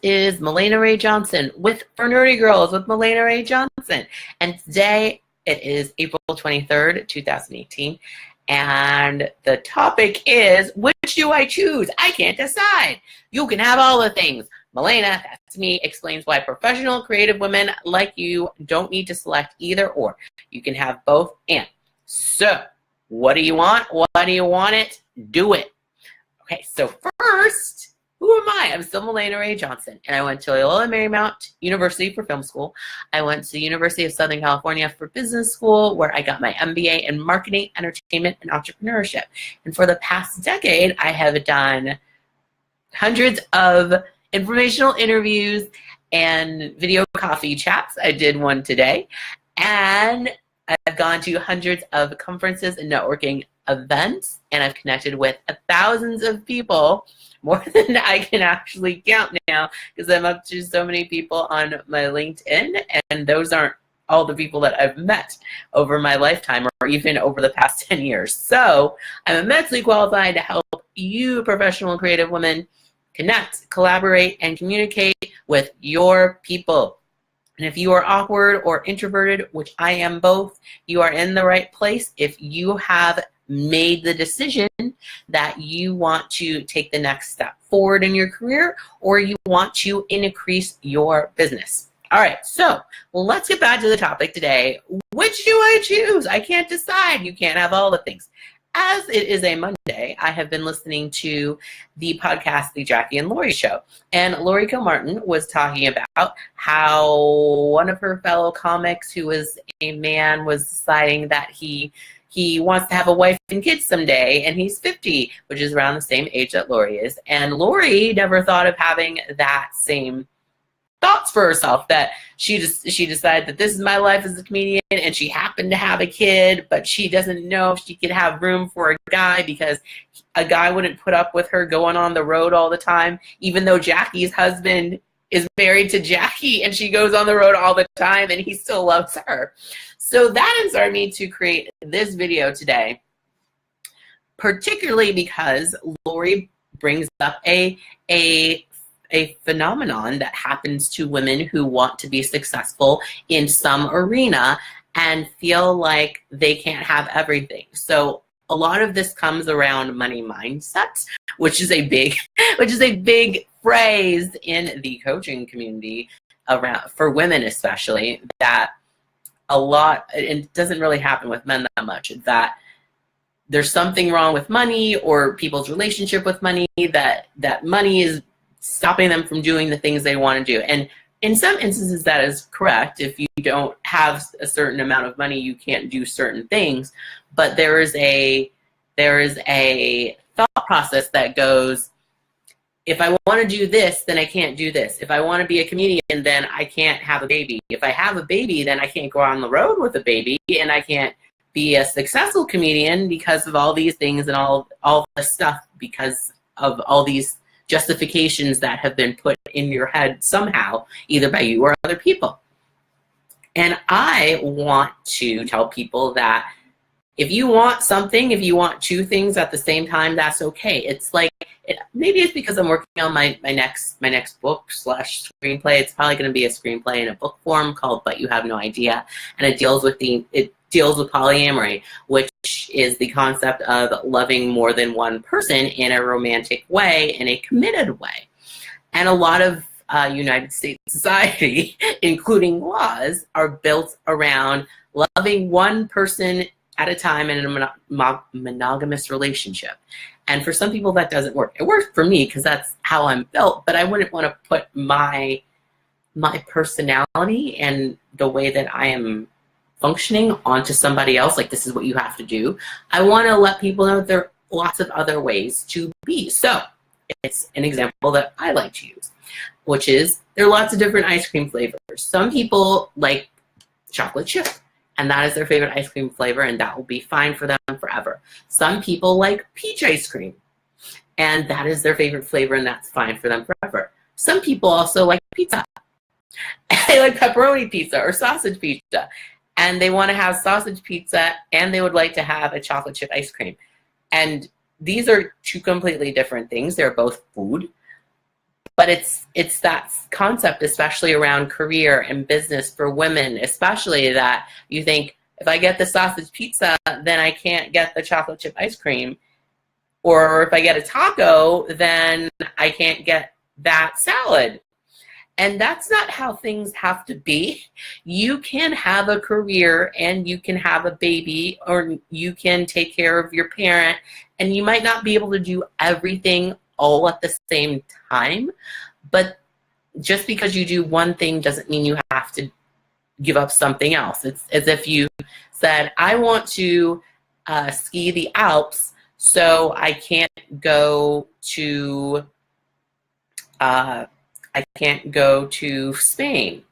is Mahlena Ray Johnson for Nerdy Girls with Mahlena Ray Johnson. And today it is April 23rd, 2018. And the topic is, which do I choose? I can't decide. You can have all the things. Mahlena, that's me, explains why professional creative women like you don't need to select either or. You can have both and. So, what do you want? Why do you want it? Do it. Okay, so first, who am I? I'm still Mahlena Ray Johnson, and I went to Loyola Marymount University for film school. I went to the University of Southern California for business school, where I got my MBA in marketing, entertainment, and entrepreneurship. And for the past decade, I have done hundreds of informational interviews and video coffee chats. I did one today, and I've gone to hundreds of conferences and networking events, and I've connected with thousands of people, more than I can actually count now, because I'm up to so many people on my LinkedIn, and those aren't all the people that I've met over my lifetime or even over the past 10 years. So I'm immensely qualified to help you, professional and creative women, connect, collaborate, and communicate with your people. And if you are awkward or introverted, which I am both, you are in the right place if you have made the decision that you want to take the next step forward in your career, or you want to increase your business. All right, so let's get back to the topic today. Which do I choose? I can't decide. You can't have all the things. As it is a Monday, I have been listening to the podcast, The Jackie and Laurie Show. And Laurie Kilmartin was talking about how one of her fellow comics, who was a man, was deciding that he wants to have a wife and kids someday, and he's 50, which is around the same age that Laurie is. And Laurie never thought of having that same thoughts for herself, that she decided that this is my life as a comedian, and she happened to have a kid, but she doesn't know if she could have room for a guy because a guy wouldn't put up with her going on the road all the time, even though Jackie's husband is married to Jackie and she goes on the road all the time and he still loves her. So that inspired me to create this video today, particularly because Laurie brings up a phenomenon that happens to women who want to be successful in some arena and feel like they can't have everything. So a lot of this comes around money mindset, which is a big phrase in the coaching community around, for women especially, that a lot, it doesn't really happen with men that much, that there's something wrong with money or people's relationship with money, that money is stopping them from doing the things they want to do. And in some instances that is correct. If you don't have a certain amount of money, you can't do certain things. But there is a thought process that goes, if I want to do this, then I can't do this. If I want to be a comedian, then I can't have a baby. If I have a baby, then I can't go on the road with a baby, and I can't be a successful comedian because of all these things and all this stuff, because of all these justifications that have been put in your head somehow, either by you or other people. And I want to tell people that if you want something, if you want two things at the same time, that's okay. It's like, maybe it's because I'm working on my next book / screenplay. It's probably going to be a screenplay in a book form called But You Have No Idea, and it deals with polyamory, which is the concept of loving more than one person in a romantic way, in a committed way. And a lot of United States society, including laws, are built around loving one person at a time in a monogamous relationship. And for some people that doesn't work. It works for me because that's how I'm built, but I wouldn't want to put my personality and the way that I am functioning onto somebody else, like this is what you have to do. I want to let people know there are lots of other ways to be. So it's an example that I like to use, which is there are lots of different ice cream flavors. Some people like chocolate chip, and that is their favorite ice cream flavor, and that will be fine for them forever. Some people like peach ice cream, and that is their favorite flavor, and that's fine for them forever. Some people also like pizza. They like pepperoni pizza or sausage pizza, and they want to have sausage pizza, and they would like to have a chocolate chip ice cream. And these are two completely different things. They're both food, But it's that concept, especially around career and business for women, especially, that you think, if I get the sausage pizza, then I can't get the chocolate chip ice cream. Or if I get a taco, then I can't get that salad. And that's not how things have to be. You can have a career and you can have a baby, or you can take care of your parent, and you might not be able to do everything all at the same time. But just because you do one thing doesn't mean you have to give up something else. It's as if you said, I want to ski the Alps, so I can't go to Spain,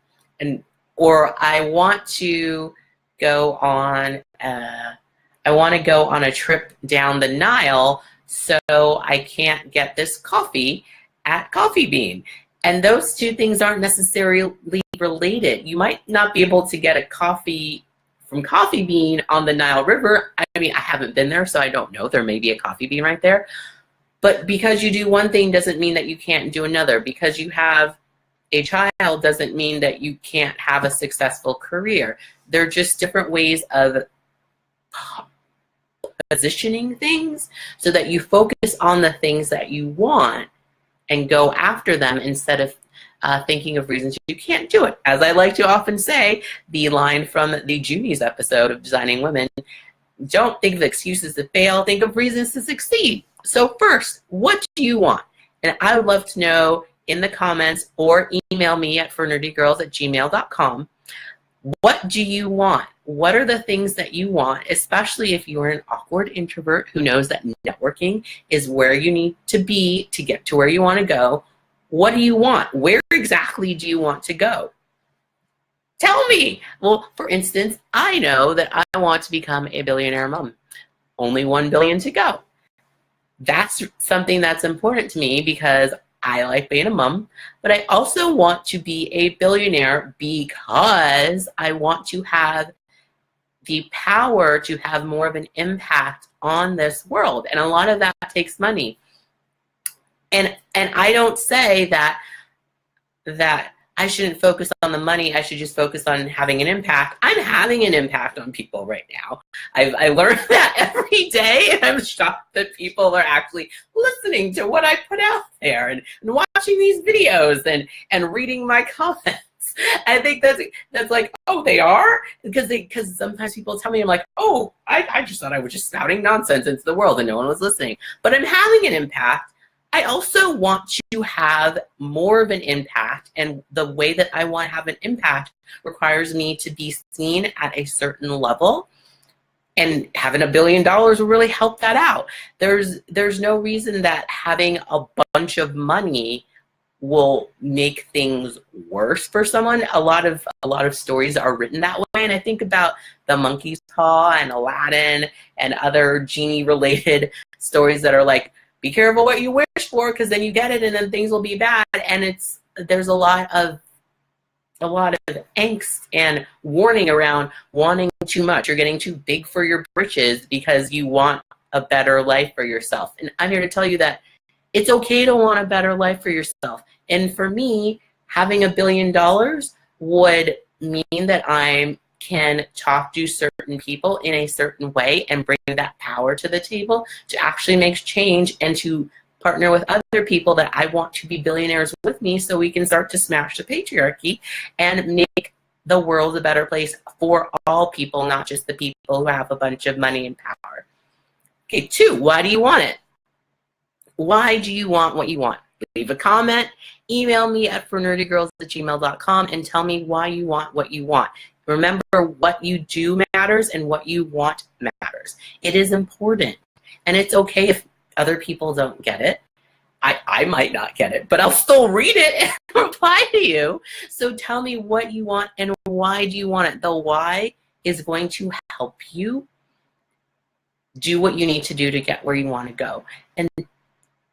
or I want to go on a trip down the Nile, so I can't get this coffee at Coffee Bean. And those two things aren't necessarily related. You might not be able to get a coffee from Coffee Bean on the Nile River. I mean, I haven't been there, so I don't know. There may be a Coffee Bean right there. But because you do one thing doesn't mean that you can't do another. Because you have a child doesn't mean that you can't have a successful career. They're just different ways of positioning things so that you focus on the things that you want and go after them, instead of thinking of reasons you can't do it. As I like to often say, the line from the Junies episode of Designing Women, don't think of excuses to fail, think of reasons to succeed. So first, what do you want? And I would love to know in the comments, or email me at fornerdygirls@gmail.com. What do you want? What are the things that you want, especially if you're an awkward introvert who knows that networking is where you need to be to get to where you want to go? What do you want? Where exactly do you want to go? Tell me. Well, for instance, I know that I want to become a billionaire mom. Only 1 billion to go. That's something that's important to me because I like being a mom, but I also want to be a billionaire because I want to have the power to have more of an impact on this world. And a lot of that takes money. And I don't say that I shouldn't focus on the money. I should just focus on having an impact. I'm having an impact on people right now. I learned that every day, and I'm shocked that people are actually listening to what I put out there and watching these videos and reading my comments. I think that's like, oh, they are? Because sometimes people tell me, I'm like, oh, I just thought I was just spouting nonsense into the world and no one was listening. But I'm having an impact. I also want to have more of an impact, and the way that I want to have an impact requires me to be seen at a certain level, and having $1 billion will really help that out. There's no reason that having a bunch of money will make things worse for someone. A lot of stories are written that way, and I think about the monkey's paw and Aladdin and other genie-related stories that are like, be careful what you wish for, because then you get it and then things will be bad. And there's a lot of angst and warning around wanting too much. You're getting too big for your britches because you want a better life for yourself. And I'm here to tell you that it's okay to want a better life for yourself. And for me, having $1 billion would mean that I can talk to certain people in a certain way and bring that power to the table to actually make change and to partner with other people that I want to be billionaires with me, so we can start to smash the patriarchy and make the world a better place for all people, not just the people who have a bunch of money and power. Okay, 2, why do you want it? Why do you want what you want? Leave a comment, email me at fornerdygirls@gmail.com and tell me why you want what you want. Remember, what you do matters and what you want matters. It is important. And it's okay if other people don't get it. I might not get it, but I'll still read it and reply to you. So tell me what you want and why do you want it. The why is going to help you do what you need to do to get where you want to go. And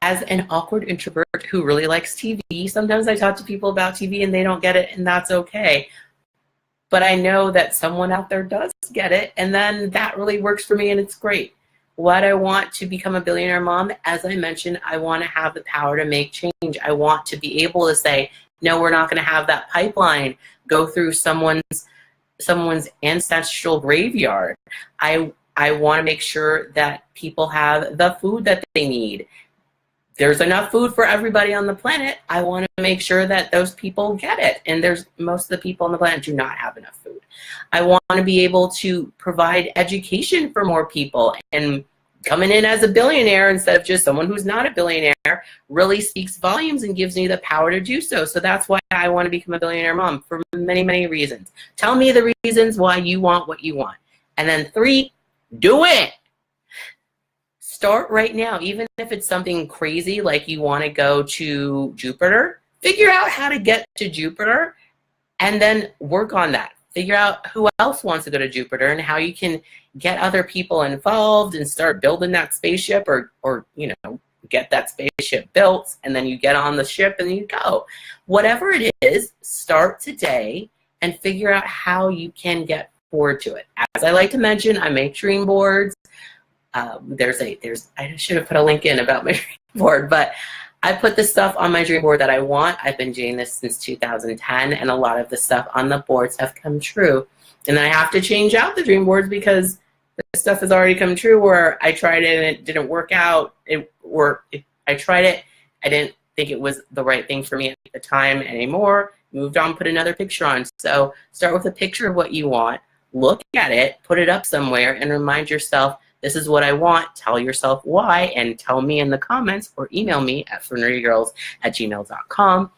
as an awkward introvert who really likes TV, sometimes I talk to people about TV and they don't get it, and that's okay. But I know that someone out there does get it, and then that really works for me, and it's great. What I want to become a billionaire mom, as I mentioned, I want to have the power to make change. I want to be able to say, no, we're not going to have that pipeline go through someone's ancestral graveyard. I want to make sure that people have the food that they need. There's enough food for everybody on the planet. I want to make sure that those people get it. And most of the people on the planet do not have enough food. I want to be able to provide education for more people, and coming in as a billionaire instead of just someone who's not a billionaire really speaks volumes and gives me the power to do so. So that's why I want to become a billionaire mom, for many, many reasons. Tell me the reasons why you want what you want. And then 3, do it. Start right now. Even if it's something crazy like you want to go to Jupiter, figure out how to get to Jupiter and then work on that. Figure out who else wants to go to Jupiter and how you can get other people involved and start building that spaceship, or you know, get that spaceship built, and then you get on the ship and you go. Whatever it is, start today and figure out how you can get forward to it. As I like to mention, I make dream boards. I should have put a link in about my dream board, but I put the stuff on my dream board that I want. I've been doing this since 2010, and a lot of the stuff on the boards have come true. And then I have to change out the dream boards because the stuff has already come true, where I tried it and it didn't work out. I tried it, I didn't think it was the right thing for me at the time anymore. Moved on, put another picture on. So start with a picture of what you want, look at it, put it up somewhere, and remind yourself, this is what I want. Tell yourself why, and tell me in the comments or email me at fernerdygirls@gmail.com,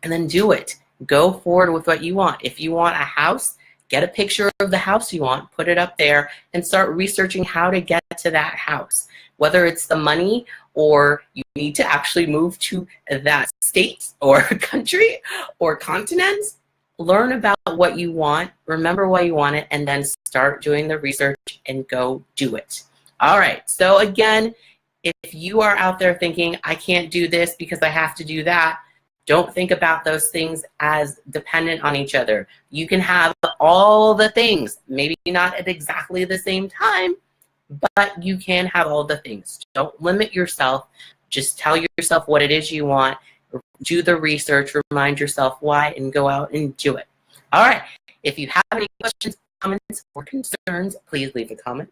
and then do it. Go forward with what you want. If you want a house, get a picture of the house you want, put it up there, and start researching how to get to that house. Whether it's the money, or you need to actually move to that state or country or continent, learn about what you want, remember why you want it, and then start doing the research and go do it. All right, so again, if you are out there thinking, I can't do this because I have to do that, don't think about those things as dependent on each other. You can have all the things, maybe not at exactly the same time, but you can have all the things. Don't limit yourself. Just tell yourself what it is you want. Do the research, remind yourself why, and go out and do it. All right. If you have any questions, comments, or concerns, please leave a comment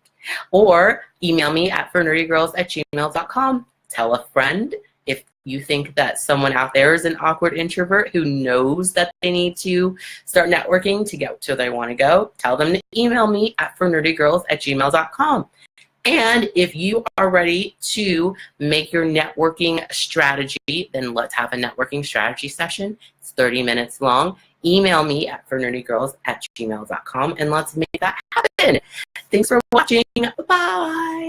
or email me at fernerdygirls@gmail.com. Tell a friend. If you think that someone out there is an awkward introvert who knows that they need to start networking to get to where they want to go, tell them to email me at fernerdygirls@gmail.com. And if you are ready to make your networking strategy, then let's have a networking strategy session. It's 30 minutes long. Email me at fernerdygirls@gmail.com, and let's make that happen. Thanks for watching. Bye-bye.